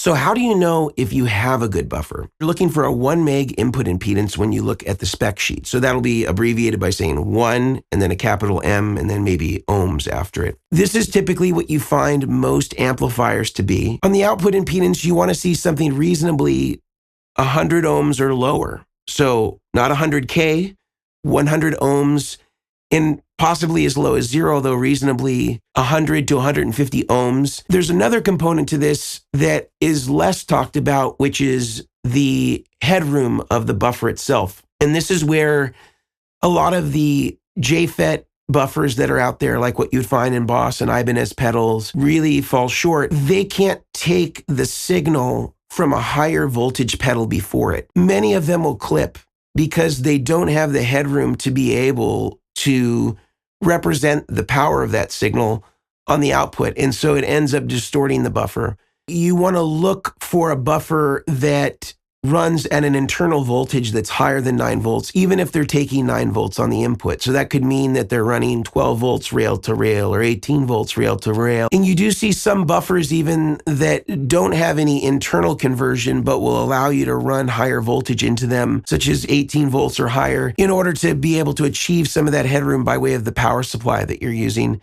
So how do you know if you have a good buffer? You're looking for a 1 meg input impedance when you look at the spec sheet. So that'll be abbreviated by saying 1 and then a capital M and then maybe ohms after it. This is typically what you find most amplifiers to be. On the output impedance, you want to see something reasonably 100 ohms or lower. So not 100K, 100 ohms, and possibly as low as 0, though reasonably 100 to 150 ohms. There's another component to this that is less talked about, which is the headroom of the buffer itself. And this is where a lot of the JFET buffers that are out there, like what you'd find in Boss and Ibanez pedals, really fall short. They can't take the signal from a higher voltage pedal before it. Many of them will clip because they don't have the headroom to be able to represent the power of that signal on the output. And so it ends up distorting the buffer. You want to look for a buffer that runs at an internal voltage that's higher than 9 volts, even if they're taking 9 volts on the input. So that could mean that they're running 12 volts rail to rail or 18 volts rail to rail. And you do see some buffers even that don't have any internal conversion, but will allow you to run higher voltage into them, such as 18 volts or higher, in order to be able to achieve some of that headroom by way of the power supply that you're using.